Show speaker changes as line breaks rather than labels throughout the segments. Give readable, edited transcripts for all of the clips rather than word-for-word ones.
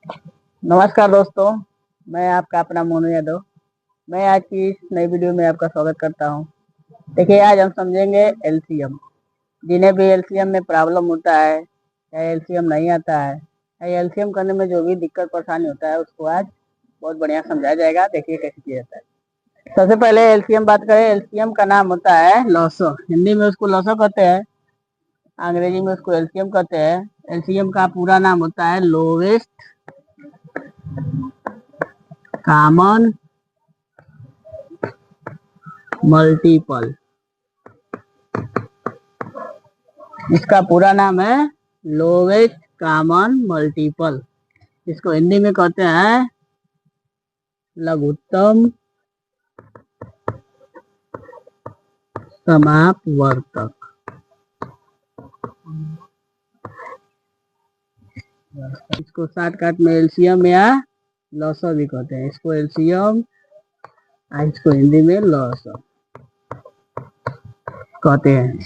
नमस्कार दोस्तों, मैं आपका अपना मोनू यादव। मैं आज की इस नई वीडियो में आपका स्वागत करता हूं। देखिए, आज हम समझेंगे एलसीएम। जिन्हें भी एलसीएम में प्रॉब्लम होता है या एलसीएम नहीं आता है या एलसीएम करने में जो भी दिक्कत परेशानी होता है उसको आज बहुत बढ़िया समझाया जाएगा। देखिए कैसे किया जाता है। सबसे पहले एलसीएम बात करें। एलसीएम का नाम होता है लॉसो। हिंदी में उसको लॉसो कहते हैं, अंग्रेजी में उसको एलसीएम कहते हैं। एलसीएम का पूरा नाम होता है लोवेस्ट कॉमन मल्टीपल। इसका पूरा नाम है लोवेस्ट कॉमन मल्टीपल। इसको हिंदी में कहते हैं लघुत्तम समापवर्तक। इसको शॉर्टकट में एलसीएम या लॉसो भी कहते हैं। इसको एलसीएम, इसको हिंदी में लॉसो कहते हैं।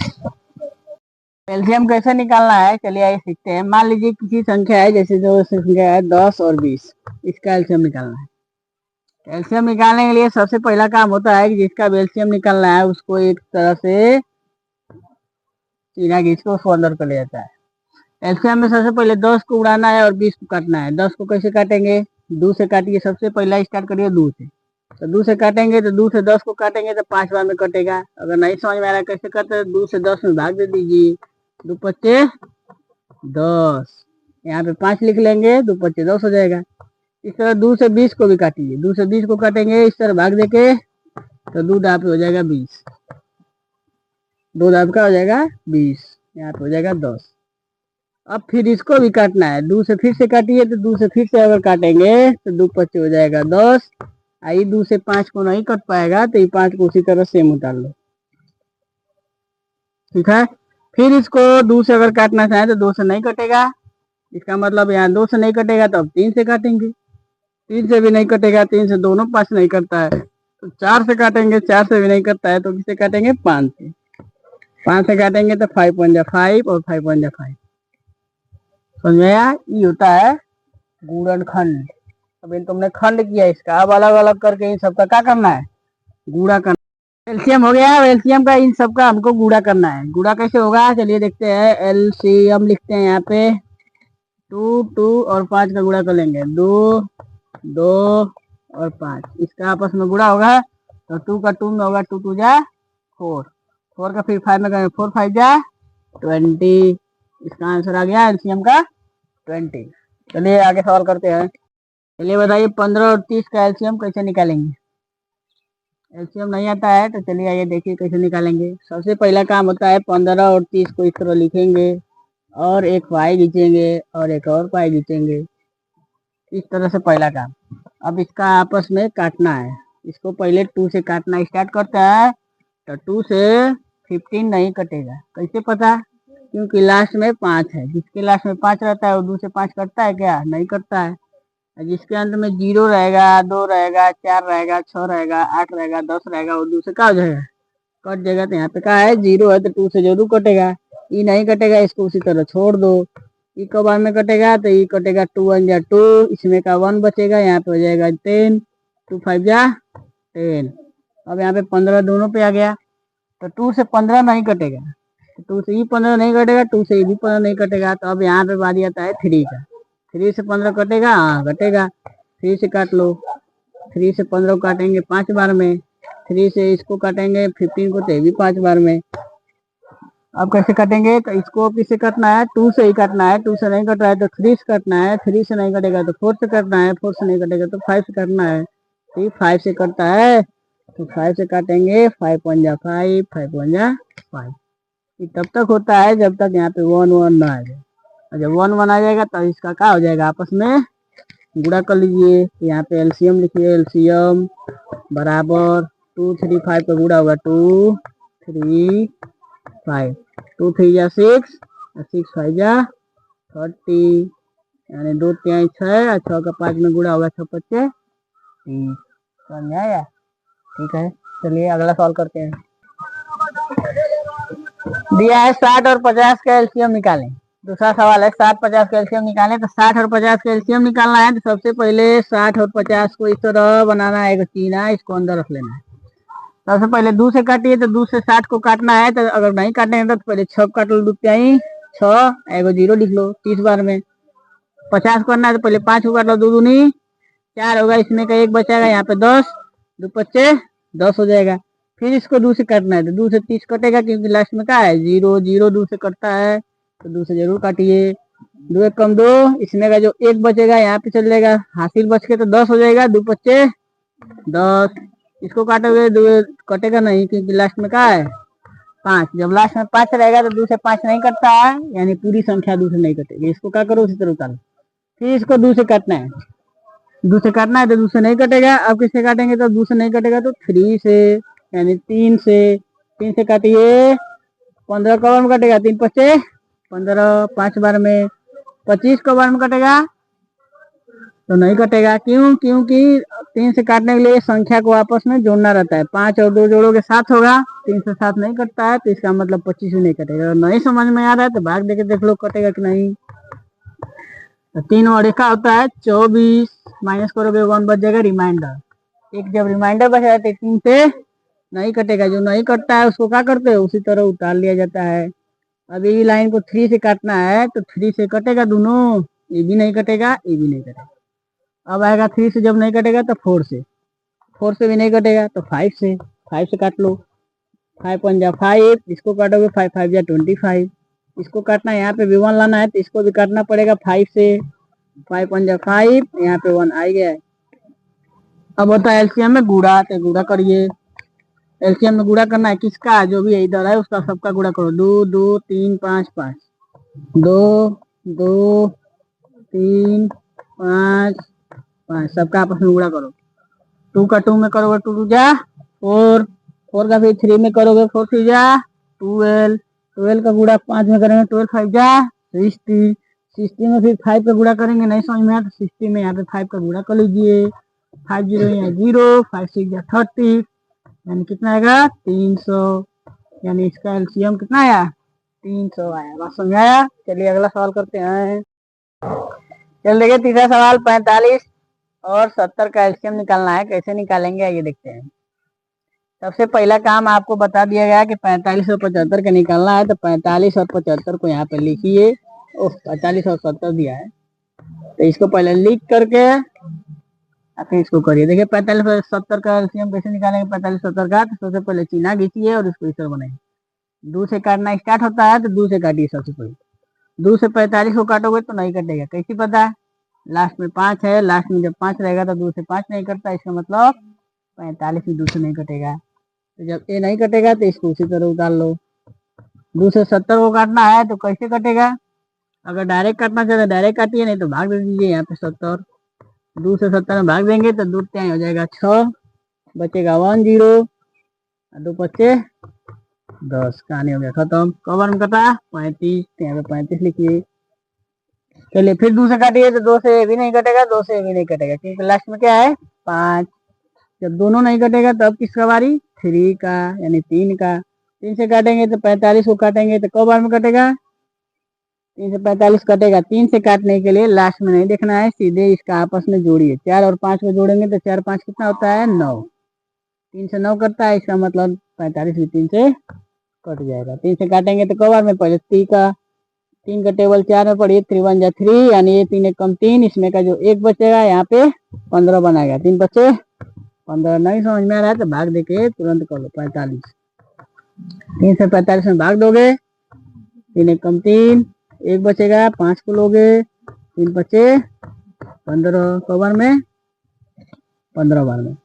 एलसीएम कैसे निकालना है, चलिए आइए सीखते हैं। मान लीजिए किसी संख्या है, जैसे जो संख्या है 10 और 20, इसका एलसीएम निकालना है। एलसीएम निकालने के लिए सबसे पहला काम होता है कि जिसका एलसीएम निकालना है उसको एक तरह से सीधा खींच के उसको अंदर कर लिया जाता है। एलसीएम में सबसे पहले 10 को उड़ाना है और 20 को काटना है। 10 को कैसे काटेंगे? 2 से काटिए। सबसे पहला स्टार्ट करिए 2 से। तो 2 से काटेंगे तो 2 से 10 को काटेंगे तो 5 बार में कटेगा। अगर नहीं समझ में आ रहा है कैसे करते हैं, 2 से 10 में भाग दे दीजिए। 2 पच्चे 10, यहाँ पे 5 लिख लेंगे, 2 पच्चे 10 हो जाएगा। इस तरह 2 से 20 को भी काटिए। 2 से 20 को काटेंगे इस तरह भाग देके, तो 2 दाप हो जाएगा 20। 2 दाप का हो जाएगा 20, यहाँ पे हो जाएगा 10। अब फिर इसको भी काटना है। 2 से फिर से काटिए, तो 2 से फिर से अगर काटेंगे तो 2 पच्चे हो जाएगा 10। आई 2 से 5 को नहीं कट पाएगा तो ये 5 को उसी तरह सेम उतार लो। ठीक है। फिर इसको 2 से अगर काटना चाहे तो 2 से नहीं कटेगा। इसका मतलब यहाँ 2 से नहीं कटेगा तो अब 3 से काटेंगे। 3 से भी नहीं कटेगा, 3 से दोनों 5 नहीं करता है तो 4 से काटेंगे। 4 से भी नहीं करता है तो किससे काटेंगे? 5 से। 5 से काटेंगे तो 5 1 जा 5 और 5 1 जा 5। समझ में आया? ये होता है गुणनखंड। अब इन तुमने खंड किया इसका, अब अलग अलग करके इन सबका क्या करना है? गुणा करना। एलसीएम हो गया। एलसीएम का इन सबका हमको गुणा करना है। गुणा कैसे होगा चलिए देखते हैं। एलसीएम लिखते हैं यहाँ पे 2 2 और 5 का गुणा कर लेंगे। 2 2 और 5, इसका आपस में गुणा होगा तो 2 का 2 में होगा 2 2 जा 4, 4 का फिर 5 में करेंगे 4 5 जा 20। इसका आंसर आ गया एलसीएम का 20। चलिए आगे सवाल करते हैं। चलिए बताइए 15 और 30 का एलसीएम कैसे निकालेंगे? एलसीएम नहीं आता है तो चलिए आइए देखिए कैसे निकालेंगे। सबसे पहला काम होता है 15 और 30 को इस तरह लिखेंगे और एक पाई खींचेंगे और एक और पाई खींचेंगे। इस तरह से पहला काम। अब इसका आपस में काटना है। इसको पहले 2 से काटना स्टार्ट करता है तो 2 से 15 नहीं कटेगा। कैसे पता? क्योंकि लास्ट में 5 है। जिसके लास्ट में 5 रहता है वो 2 से 5 कटता है क्या? नहीं करता है। जिसके अंत में 0 रहेगा, 2 रहेगा, 4 रहेगा, 6 रहेगा, 8 रहेगा, 10 रहेगा, वो 2 से क्या हो जाएगा? कट जाएगा। तो यहाँ पे क्या है? 0 है तो 2 से जरूर कटेगा। ये नहीं कटेगा, इसको उसी तरह छोड़ दो। ई कब बार में कटेगा? तो ये कटेगा 2 1 जा 2, इसमें का 1 बचेगा, यहाँ पे हो जाएगा 10, 2 5 जा 10। अब यहाँ पे 15 दोनों पे आ गया तो 2 से 15 नहीं कटेगा। तो 2 से ये 15 नहीं कटेगा, 2 से ये भी 15 नहीं कटेगा। तो अब यहाँ पे बारी आता है 3 का। 3 से 15 कटेगा? हाँ कटेगा। 3 से काट लो। 3 से 15 को काटेंगे 5 बार में। 3 से इसको काटेंगे 15 को, तो ये भी 5 बार में। अब कैसे काटेंगे? तो इसको किससे काटना है? 2 से ही काटना है। 2 से नहीं कट रहा है तो 3 से काटना है। 3 से नहीं कटेगा तो 4 से काटना है। 4 से नहीं कटेगा तो 5 से काटना है। तो ये 5 से कटता है तो 5 से काटेंगे। 5 1 जा 5, 5 1 जा 5। ये तब तक होता है जब तक यहाँ पे 1 1 ना आ जाए। और जब 1 1 आ जाएगा तो इसका क्या हो जाएगा? आपस में गुणा कर लीजिए। यहाँ पे एलसीएम लिखिए। एलसीएम बराबर 2 3 5 का गुणा होगा 2 3 5। 2 3 जा 6 और 6 5 जा 30, यानी 2 3 6 और 6 का 5 में गुणा होगा 6 पच्चे 30। समझ आया? ठीक है, चलिए अगला सवाल करते हैं। दिया है 60 और 50 का एलसीएम निकालें। दूसरा सवाल है 60 50 का एलसीएम निकालें। तो 60 और 50 का एलसीएम निकालना है तो सबसे पहले 60 और 50 को इस तरह बनाना है, एक चीना इसको अंदर रख लेना है। सबसे पहले 2 से काटिए, तो 2 से 60 को काटना है। तो अगर नहीं काटेंगे तो पहले 6 काट लो, 6 एगो 0 लिख लो 30 बार में। 50 करना है तो पहले 5 को काट लो, 2 दूनी 4 होगा, इसमें का 1 बचेगा, यहाँ पे 10, 2 पच्चे 10 हो जाएगा। फिर इसको 2 से काटना है तो 2 से 30 कटेगा, क्योंकि लास्ट में क्या है 0, 0 2 से कटता है, तो 2 से जरूर काटिए। 2 1 कम 2, इसमें का जो 1 बचेगा यहाँ पे चल जाएगा, हासिल बच के तो 10 हो जाएगा, 2 पच्चे 10। इसको काटोगे 2 कटेगा नहीं, क्योंकि लास्ट में क्या है 5। जब लास्ट में 5 रहेगा तो 2 से 5 नहीं कटता है, यानी पूरी संख्या 2 से नहीं कटेगी। इसको क्या करो, उसी तरह उतारो। फिर इसको 2 से काटना है, 2 से काटना है तो 2 से नहीं कटेगा। अब किससे काटेंगे, तो 2 से नहीं कटेगा तो 3 से, यानी 3 से। 3 से काटिए, 15 कवर में कटेगा, 3 पच्चे 15, 5 बार में 25 कवर में कटेगा तो नहीं कटेगा। क्यों, क्योंकि 3 से काटने के लिए संख्या को आपस में जोड़ना रहता है। 5 और 2 जोड़ोगे 7 होगा, 3 से 7 नहीं कटता है, तो इसका मतलब 25 भी नहीं कटेगा। नहीं समझ में आ रहा है तो भाग देके देख लो कटेगा कि नहीं। तो 3 और 1 का होता है 24, माइनस करोगे 1 बच जाएगा रिमाइंडर। एक जब रिमाइंडर बच जाता है 3 से नहीं कटेगा, जो नहीं कटता है उसको क्या करते हैं, उसी तरह उतार लिया जाता है। अब ये लाइन को 3 से काटना है तो 3 से कटेगा दोनों, ये भी नहीं कटेगा, ये भी नहीं कटेगा। अब आएगा 3 से जब नहीं कटेगा तो 4 से, 4 से भी नहीं कटेगा तो 5 से, 5 से काट लो। 5 1 जा 5, इसको काटोगे 5 5 जा 25। इसको काटना है, यहाँ पे भी 1 लाना है तो इसको भी काटना पड़ेगा 5 से। 5 1 जा 5, यहाँ पे 1 आ गया है। अब होता है एलसीएम में गुड़ा, तो गुड़ा करिए। एलसीएम में गुड़ा करना है किसका, जो भी इधर है उसका सबका गुड़ा करो। 2 2 3 5 5, 2 2 3 5 5, सबका आपस में गुड़ा करो। 2 का 2 में करोगे 2 2 जा 4, 4 का फिर 3 में करोगे 4 3 जा 12, 12 का गुड़ा 5 में करेंगे 12 5 जा 60, 60 में फिर 5 का गुड़ा करेंगे, नहीं समझ में आया तो 60 में यहाँ पे 5 का गुड़ा कर लीजिए। 5 0 यहाँ 0, 5 6 जा 30, यानी कितना आएगा 300, यानी इसका एलसीएम कितना आया 300 आया। बात समझ आया। चलिए अगला सवाल करते हैं। चल देखिए तीसरा सवाल, 45 और 70 का एलसीएम निकालना है। कैसे निकालेंगे ये देखते हैं। सबसे पहला काम आपको बता दिया गया कि 45 और 75 का निकालना है, तो 45 और 75 को यहाँ पे लिखिए। 45 और 70 दिया है तो इसको पहले लिख करके फिर इसको करिए। देखिए 45 और 70 का एलसीएम कैसे निकालेंगे। 45 70 का, तो सबसे पहले चिन्ह खींचिए और इसको इस तरह बनाइए। 2 से काटना स्टार्ट होता है तो 2 से काटिए सबसे पहले। 2 से 45 को काटोगे तो नहीं कटेगा, कैसे पता है, लास्ट में 5 है, लास्ट में जब 5 रहेगा तो 2 से 5 नहीं कटता, इसका मतलब 45 भी 2 से नहीं कटेगा। तो जब ये नहीं कटेगा तो इसको उसी तरह उतार लो। 2 से 70 को काटना है तो कैसे कटेगा, अगर डायरेक्ट काटना चाहे तो डायरेक्ट काटिए, नहीं तो भाग दे दीजिए। यहाँ पे 70, 2 से 70 में भाग देंगे तो 2 हो जाएगा 6, बचेगा 1 0, 2 पच्चे 10, कहानी हो गया खत्म। कवर में कटा 35, यहाँ पे 35 लिखिए। चलिए फिर 2 से काटिए तो 2 से भी नहीं कटेगा, 2 से भी नहीं कटेगा, क्योंकि लास्ट में क्या है 5। जब दोनों नहीं कटेगा तब किसका बारी 3 का, यानी 3 का। 3 से काटेंगे तो 45 को काटेंगे तो कब बार में कटेगा 3 से 45 कटेगा। 3 से काटने के लिए लास्ट में नहीं देखना है, सीधे इसका आपस में जोड़िए। 4 और 5 को जोड़ेंगे तो 4 5 कितना होता है 9, 3 से 9 करता है, इसका मतलब 45 भी 3 से कट जाएगा। 3 से काटेंगे तो कब बार में पहले 3 का टेबल 4 में पढ़िए, 3 1 जा 3, यानी ये 3 1 कम 3, इसमें का जो 1 बचेगा यहाँ पे 15 बनाएगा। 3 बचे 15, नहीं समझ में आ रहा है तो भाग देके तुरंत कर लो। 45, 3 से 45 में भाग दोगे, 3 1 कम 3, 1 बचेगा, 5 को लोगे, 3 बचे 15, कवर में 15 बार में।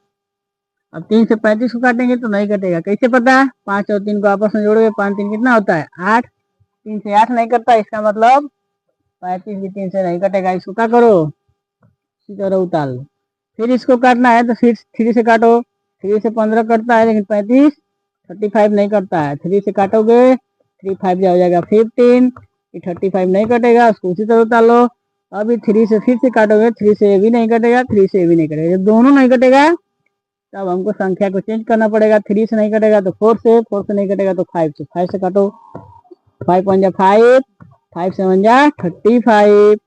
अब 3 से 35 को काटेंगे तो नहीं कटेगा, कैसे पता है, 5 और 3 को आपस में जोड़ोगे, 5 3 कितना होता है 8, 3 से 8 नहीं कटता, इसका मतलब 35 भी 3 से नहीं कटेगा। इसको क्या करो इसी तरह उतार लो। फिर इसको काटना है तो फिर 3 से काटो। 3 से 15 कटता है, लेकिन 35 35 नहीं कटता है। 3 से काटोगे 3 5 हो जाएगा 15, 35 नहीं कटेगा, उसको उसी तरह उतार लो। अभी 3 से फिर से काटोगे, 3 से भी नहीं कटेगा, 3 से भी नहीं कटेगा। जब दोनों नहीं कटेगा तब हमको संख्या को चेंज करना पड़ेगा। 3 से नहीं कटेगा तो 4 से, 4 से नहीं कटेगा तो 5 से, 5 से काटो। 5 1 जा 5, 5 7 जा 35।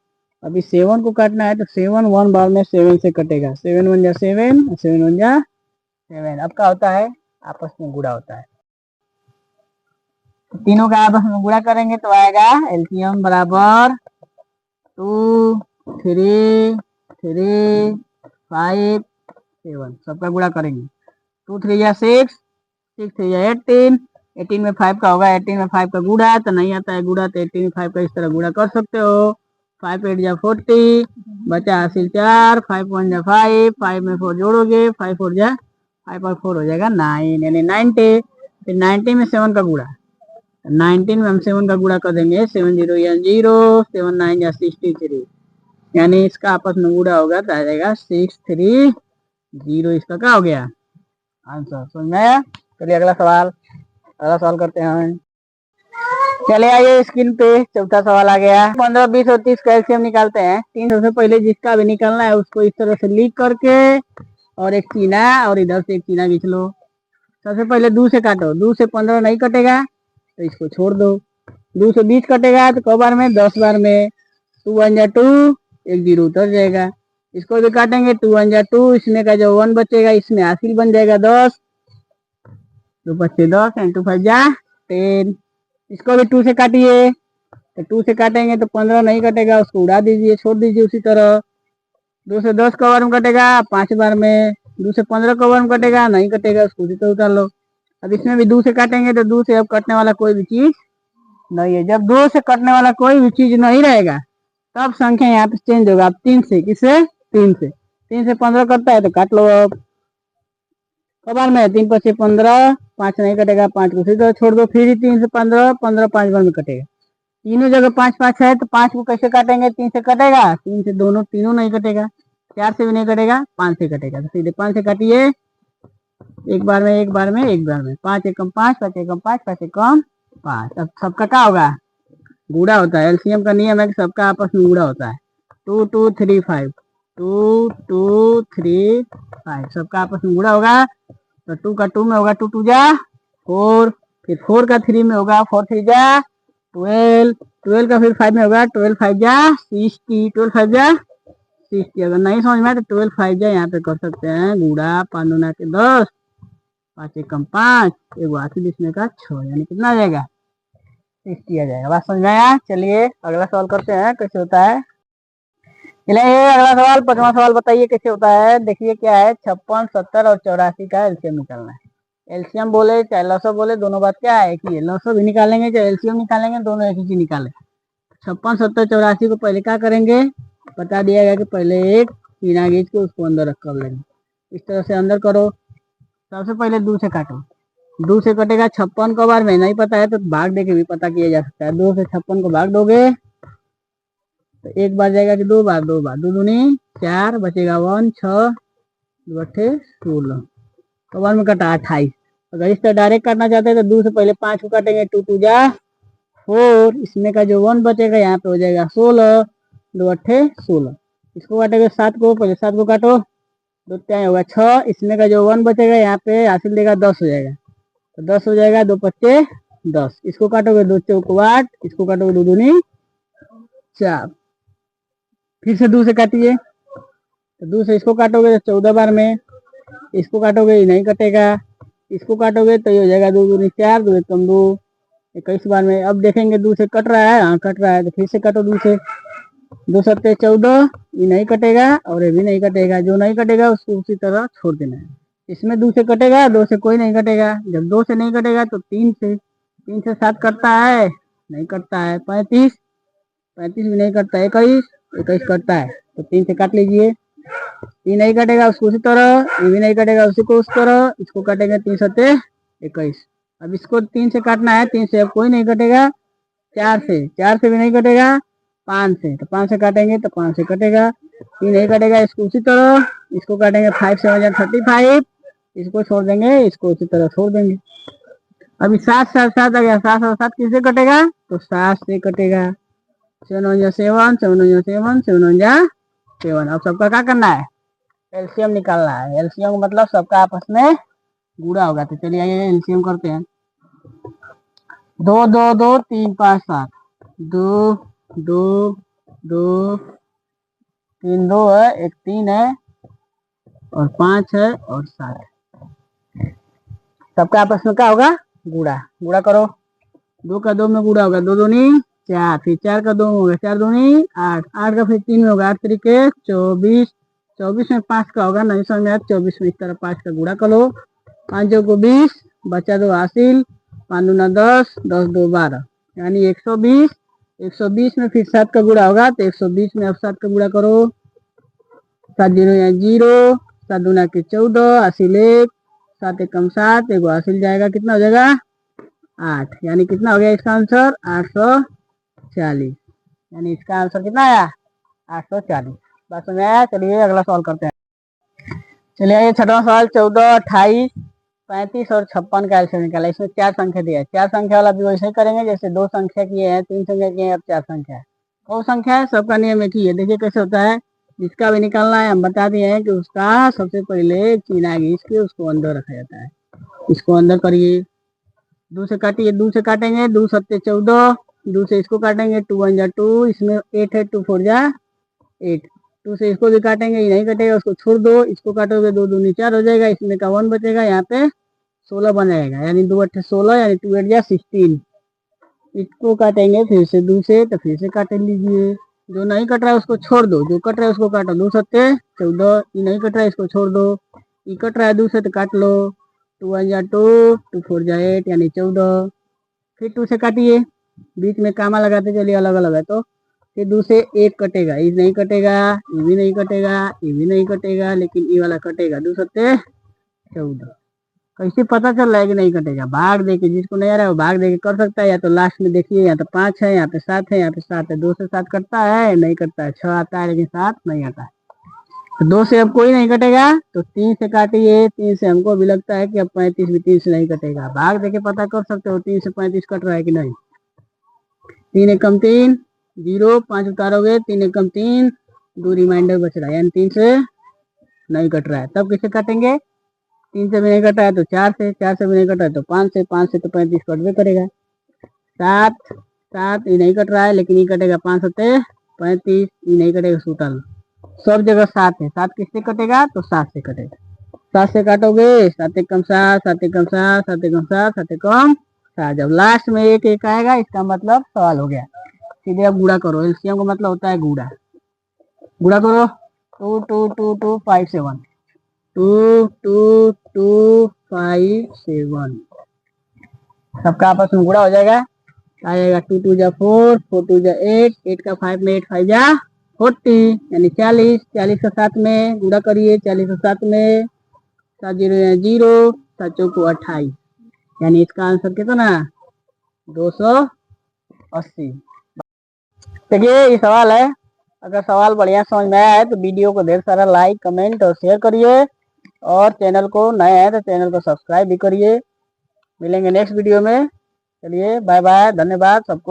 अभी 7 को काटना है तो 7 1 बार में 7 से कटेगा। 7 1 जा 7, 7 1 जा 7। अब क्या होता है, आपस में गुणा होता है। तो तीनों का आपस में गुणा करेंगे तो आएगा एलसीएम बराबर 2 3 3 5 7। सबका गुणा करेंगे। 2 3 या 6, 6 3 या 18, 18 में 5 का होगा। 18 में 5 का गुणा तो नहीं आता है गुणा, तो 18 में 5 का इस तरह गुणा कर सकते हो। 5 8 जा 40, बचा हासिल 4, 5 1 जा 5, 5 में 4 जोड़ोगे, 5 4 जा 5 और 4 हो जाएगा 9 यानी 90। फिर 90 में 7 का गुणा, 19 में हम 7 का गुणा कर देंगे। 7 0 या 0, 7 9 या 63, यानी इसका आपस में गुणा होगा तो आ जाएगा 630। इसका क्या हो गया आंसर। समझ में आया। चलिए अगला सवाल करते हैं। चले आइए स्क्रीन पे चौथा सवाल आ गया। 15 20 और 30 कैल्शियम निकालते हैं। तीन सबसे पहले जिसका भी निकालना है उसको इस तरह से लिख करके और एक चीना और इधर से एक चीना खींच लो। सबसे पहले 2 से काटो। 2 से 15 नहीं कटेगा तो इसको छोड़ दो। 2 से 20 कटेगा तो क बार में 10 बार में। 2 1 जा 2, एक 0 उतर जाएगा। इसको भी काटेंगे। 2 1 जा 2, इसमें का जो 1 बचेगा इसमें हासिल बन जाएगा 10, 2 बच्चे 10 एंड 2 5 जा 10। इसको भी 2 से काटिए। तो 2 से काटेंगे तो 15 नहीं कटेगा, उसको उड़ा दीजिए, छोड़ दीजिए उसी तरह। 2 से 10 कवर में कटेगा 5 बार में। 2 से 15 कवर में कटेगा, नहीं कटेगा, उसको उसी तरह उतार लो। अब इसमें भी 2 से काटेंगे तो 2 से अब कटने वाला कोई भी चीज नहीं है। जब 2 से कटने वाला कोई भी चीज नहीं रहेगा तब संख्या यहाँ पे चेंज होगा। अब 3 से, किससे 3 से। 3 से 15 कटता है तो काट लो। अब कबार में 3 5 15, 5 नहीं कटेगा, 5 को सीधा छोड़ दो। फिर 3 से 15, 15 5 बार में कटेगा। तीनों जगह 5 5 है तो 5 को कैसे काटेंगे। 3 से कटेगा, 3 से तीनों नहीं कटेगा। 4 से भी नहीं कटेगा, 5 से कटेगा। तो सीधे 5 से काटिए। एक बार में एक बार में एक बार में। 5 एकम 5, 5 एकम 5, 5 एकम 5। अब सबका क्या होगा, गुणा होता है। एलसीएम का नियम है कि सबका आपस में गुणा होता है। 2 2 3 5, 2 2 3 5 सबका आपस में गुणा होगा। तो 2 का 2 में होगा 2 2 जा 4, फिर 4 का 3 में होगा 4 3 जा 12, 12 का फिर 5 में होगा 12 5 जा 60, 12 5 जा 60। अगर नहीं समझ में आए तो 12 5 जा यहाँ पे कर सकते हैं गुणा। 5 दूना के 10, 5 एकम 5, एक हासिल इसमें का 6, यानी कितना आ जाएगा 60 आ जाएगा। बात समझ में आया। चलिए अगला सवाल करते हैं कैसे होता है। चलिए अगला सवाल, 5वां सवाल बताइए कैसे होता है। देखिए क्या है, 56 70 और 84 का एलसीएम निकालना है। एलसीएम बोले चाहे लसो बोले दोनों बात क्या है कि लसो भी निकालेंगे चाहे एलसीएम निकालेंगे, दोनों एक ही चीज निकाले। 56 70 84 को पहले क्या करेंगे, बता दिया गया कि पहले एक चीना खींच के उसको अंदर रख कर लेंगे। इस तरह से अंदर करो। सबसे पहले 2 से काटो। 2 से कटेगा 56 को बार में नहीं पता है तो भाग दे के भी पता किया जा सकता है। 2 से 56 को भाग दोगे तो एक बार जाएगा कि 2 बार, 2 बार 2 दूनी 4, बचेगा 1 6 2 8 16 तो बार में कटा 28। अगर इस तरह डायरेक्ट काटना चाहते हैं तो 2 से पहले 5 को काटेंगे। 2 2 जा 4, इसमें का जो 1 बचेगा यहाँ पे हो जाएगा 16, 2 8 16। इसको काटेंगे 7 को, पहले 7 को काटो, 2 क्या होगा 6, इसमें का जो 1 बचेगा यहाँ पे हासिल देगा 10 हो जाएगा। तो 10 हो जाएगा, 2 5 10। इसको काटोगे 2 चौक 8, इसको काटोगे 2 दूनी 4। फिर से 2 से काटिए। तो 2 से इसको काटोगे तो 14 बार में। इसको काटोगे ये नहीं कटेगा। इसको काटोगे तो ये हो जाएगा 2 दूनी 4, 2 एकम 2, 21 बार में। अब देखेंगे 2 से कट रहा है, हाँ कट रहा है, तो फिर से काटो 2 से। 2 7 14, ये नहीं कटेगा और ये भी नहीं कटेगा। जो नहीं कटेगा उसको उसी तरह छोड़ देना है। इसमें 2 से कटेगा, 2 से कोई नहीं कटेगा। जब 2 से नहीं कटेगा तो 3 से। 3 से 7 कटता है, नहीं कटता है। 35, 35 भी नहीं कटता। 21, 21 कटता है, तो 3 से काट लीजिए। 3 नहीं कटेगा उसको उसी तरह, ये भी नहीं कटेगा उसी को उस तरह। इसको काटेंगे 3 7 21। अब इसको 3 से काटना है, 3 से अब कोई नहीं कटेगा। 4 से, 4 से भी नहीं कटेगा। 5 से, तो 5 से काटेंगे तो 5 से कटेगा। 3 नहीं कटेगा, इसको उसी तरह। इसको काटेंगे 5 7 35, इसको छोड़ देंगे, इसको उसी तरह छोड़ देंगे। अभी 7 7 7 आ गया। 7 और 7 किससे कटेगा, तो 7 से कटेगा। 7 1 जा 7, 7 1 जा 7, 7 1 जा 7। अब सबका क्या करना है, एलसीएम निकालना है। एलसीएम मतलब सबका आपस में गुणा होगा। तो चलिए आइए एलसीएम करते हैं। 2 2 2 3 5 7, दो दो दो, 3 2 है, एक 3 है और 5 है और 7। सबका आपस में क्या होगा? गुड़ा। गुड़ा करो। 2 का 2 में गुड़ा होगा, 2 दूनी 4, फिर 4 का 2 में होगा, 4 दूनी 8, 8 का फिर 3 में होगा, 8 तरीके 24, 24 में 5 का होगा, नहीं समझ में आया, 24 में इस तरह 5 का गुड़ा करो। 5 को 20, बचा 2 हासिल, 5 दूना 10, 10 2 12, यानी 120। 120 में फिर 7 का गुड़ा होगा, तो 120 में अब 7 का गुड़ा करो। 7 जीरो या 0, 7 दूना के 14, हासिल 1, 7 एकम 7, एगो हासिल जाएगा, कितना हो जाएगा? 8, यानी कितना हो गया इसका आंसर? 840। यानी इसका आंसर कितना आया? 840। बात समझ आया? चलिए अगला सवाल करते हैं। चलिए ये छठवां सवाल, 14, 28, 35 और 56 का एलसीएम निकाला। इसमें 4 संख्या दिया है। 4 संख्या वाला भी वैसे ही करेंगे जैसे 2 संख्या किए हैं, 3 संख्या किए हैं, अब 4 संख्या है। कौन संख्या है? सबका नियम एक ही है। देखिए कैसे होता है। जिसका भी निकालना है हम बता दिए हैं कि उसका सबसे पहले चीना घिस के उसको अंदर रखा जाता है। इसको अंदर करिए, 2 से काटिए, 2 से काटेंगे, 2 सत्ते 14, 2 से इसको काटेंगे, 2 1 जा 2, इसमें 8 है, 2 4 जा 8, 2 से इसको भी काटेंगे, ये नहीं कटेगा, उसको छोड़ दो, इसको काटोगे 2 दूनी 4 हो जाएगा, इसमें का 1 बचेगा, यहाँ पे 16 बन जाएगा, यानी 2 8 16, यानी 2 8 जा 16। इसको काटेंगे फिर से 2 से, तो फिर से काट लीजिए। जो नहीं कट रहा है उसको छोड़ दो, जो कट रहा है उसको काटो। 2 सत्ते 14, ये नहीं कट रहा है इसको छोड़ दो, ये कट रहा है 2 से तो काट लो। 2 1 जा 2, 2 4 जा 8, यानी 14। फिर 2 से काटिए, बीच में कामा लगाते चलिए, अलग अलग है तो। फिर 2 से 1 कटेगा, ये नहीं कटेगा, ये भी नहीं कटेगा, ये भी नहीं कटेगा, लेकिन ये वाला कटेगा। 2 सत्ते 14। कैसे पता चल रहा है कि नहीं कटेगा? भाग दे के, जिसको नहीं आ रहा है वो भाग दे के कर सकता है, या तो लास्ट में देखिए, यहाँ तो 5 है, यहाँ पे 7 है, यहाँ पे 7 है। 2 से 7 कटता है? नहीं कटता है। 6 आता है लेकिन 7 नहीं आता है। तो 2 से अब कोई नहीं कटेगा, तो 3 से काटिए। 3 से हमको भी लगता है कि अब 35 भी 3 से नहीं कटेगा। भाग दे के पता कर सकते हो 3 से 35 कट रहा है कि नहीं। 3 एकम 3, 0, 5 उतारोगे, 3 एकम 3, 2 रिमाइंडर बच रहा है, यानी 3 से नहीं कट रहा है। तब किसे काटेंगे? 3 से भी नहीं कटा है तो 4 से, 4 से भी नहीं कटा है तो 5 से, 5 से तो 35 कटवे करेगा। 7 7, ये नहीं कट रहा है लेकिन ये कटेगा, 5 सत्ते 35, ये नहीं कटेगा, टोटल सब जगह 7 है। 7 किससे कटेगा? तो 7 से कटेगा। 7 से काटोगे, 7 एकम 7, 7 एकम 7, 7 एकम 7, 7 एकम 7। जब लास्ट में एक एक आएगा इसका मतलब सवाल हो गया। सीधे अब गुड़ा करो। एलसीएम का मतलब होता है गुड़ा। गुड़ा करो। 2 2 2 2 5 7, 2 2 2 5 7। सबका आपस में गुड़ा हो जाएगा, आएगा 2 2 जा 4, 4 2 जा 8, 8 का 5 में 8 5 जा 40, यानी 40। 40 का 7 में गुड़ा करिए, 40 का 7 में, 7 जीरो या 0, 7 चौको 28, यानी इसका आंसर कितना? 280। देखिए ये सवाल है। अगर सवाल बढ़िया समझ में आया है तो वीडियो को ढेर सारा लाइक कमेंट और शेयर करिए, और चैनल को नए हैं तो चैनल को सब्सक्राइब भी करिए। मिलेंगे नेक्स्ट वीडियो में। चलिए बाय बाय, धन्यवाद सबको।